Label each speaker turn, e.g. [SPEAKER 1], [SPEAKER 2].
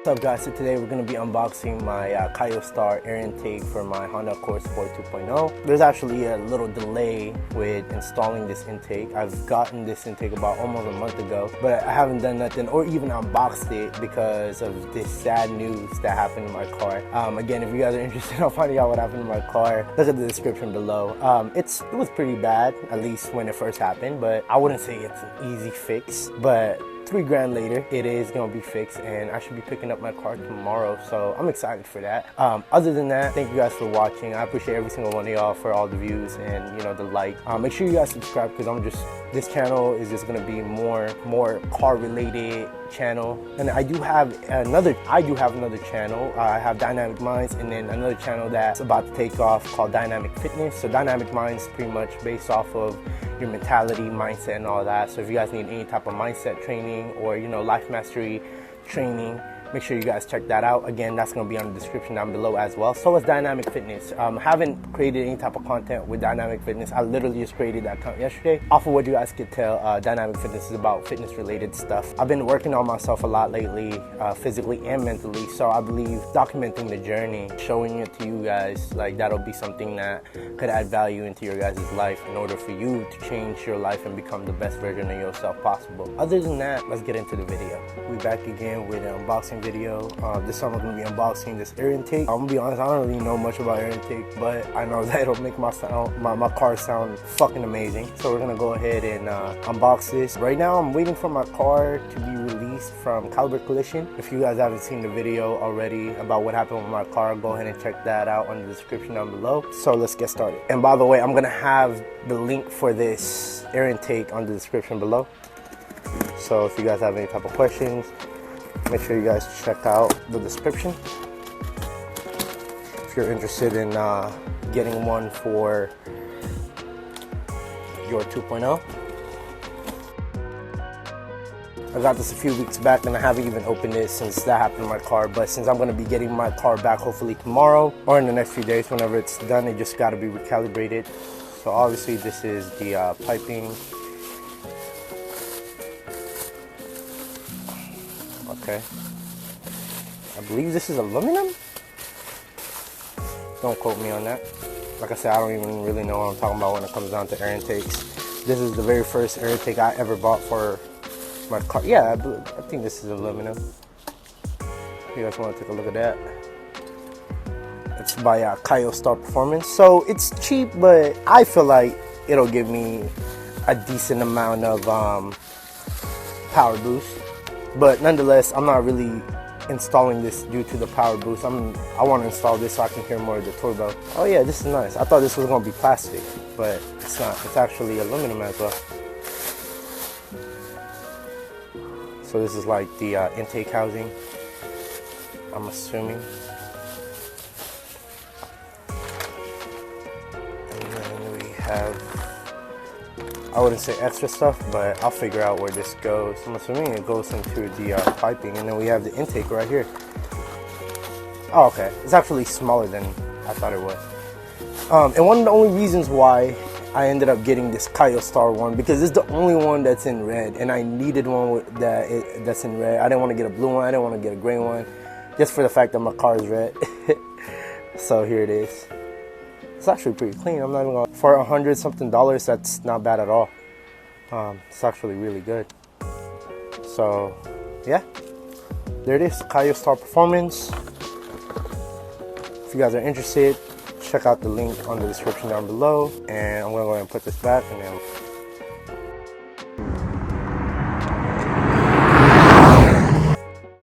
[SPEAKER 1] What's up guys, so today we're going to be unboxing my Kyostar air intake for my Honda Accord Sport 2.0. There's actually a little delay with installing this intake. I've gotten this intake about almost a month ago, but I haven't done nothing or even unboxed it because of this sad news that happened in my car. Again, if you guys are interested in finding out what happened in my car, look at the description below. It was pretty bad, at least when it first happened, but I wouldn't say it's an easy fix, but $3 grand later, it is gonna be fixed, and I should be picking up my car tomorrow, so I'm excited for that. Other than that, thank you guys for watching. I appreciate every single one of y'all for all the views and the like. Make sure you guys subscribe because this channel is just gonna be more car related channel. And I do have another channel. I have Dynamic Minds, and then another channel that's about to take off called Dynamic Fitness. So Dynamic Minds pretty much based off of your mentality, mindset, and all that. So if you guys need any type of mindset training or life mastery training, make sure you guys check that out. Again, that's going to be on the description down below as well. So is Dynamic Fitness. Haven't created any type of content with Dynamic Fitness. I literally just created that account yesterday. Off of what you guys could tell, Dynamic Fitness is about fitness related stuff. I've been working on myself a lot lately, physically and mentally. So I believe documenting the journey, showing it to you guys, like that'll be something that could add value into your guys' life in order for you to change your life and become the best version of yourself possible. Other than that, let's get into the video. We're back again with an unboxing video. This time I'm going to be unboxing this air intake. I'm going to be honest, I don't really know much about air intake, but I know that it'll make my car sound fucking amazing. So we're going to go ahead and unbox this. Right now I'm waiting for my car to be released from Caliber Collision. If you guys haven't seen the video already about what happened with my car, go ahead and check that out on the description down below. So let's get started. And by the way, I'm going to have the link for this air intake on the description below. So if you guys have any type of questions, make sure you guys check out the description. If you're interested in getting one for your 2.0. I got this a few weeks back and I haven't even opened it since that happened in my car, but since I'm going to be getting my car back hopefully tomorrow or in the next few days, whenever it's done, it just got to be recalibrated. So obviously this is the piping. Okay, I believe this is aluminum. Don't quote me on that. Like I said, I don't even really know what I'm talking about when it comes down to air intakes. This is the very first air intake I ever bought for my car. Yeah, I think this is aluminum. If you guys want to take a look at that. It's by Kyostar Performance. So it's cheap, but I feel like it'll give me a decent amount of power boost. But nonetheless, I'm not really installing this due to the power boost. I want to install this so I can hear more of the turbo. Oh yeah, this is nice. I thought this was going to be plastic, but it's not. It's actually aluminum as well. So this is like the intake housing, I'm assuming. And then we have, I wouldn't say extra stuff, but I'll figure out where this goes. I'm assuming it goes into the piping, and then we have the intake right here. Oh, okay. It's actually smaller than I thought it was. And one of the only reasons why I ended up getting this Kyostar one, because it's the only one that's in red, and I needed one that's in red. I didn't want to get a blue one. I didn't want to get a gray one, just for the fact that my car is red. So here it is. It's actually pretty clean. I'm not even gonna, for $100 something, that's not bad at all. It's actually really good. So yeah, there it is, Kyostar Performance. If you guys are interested, check out the link on the description down below, and I'm gonna go ahead and put this back and then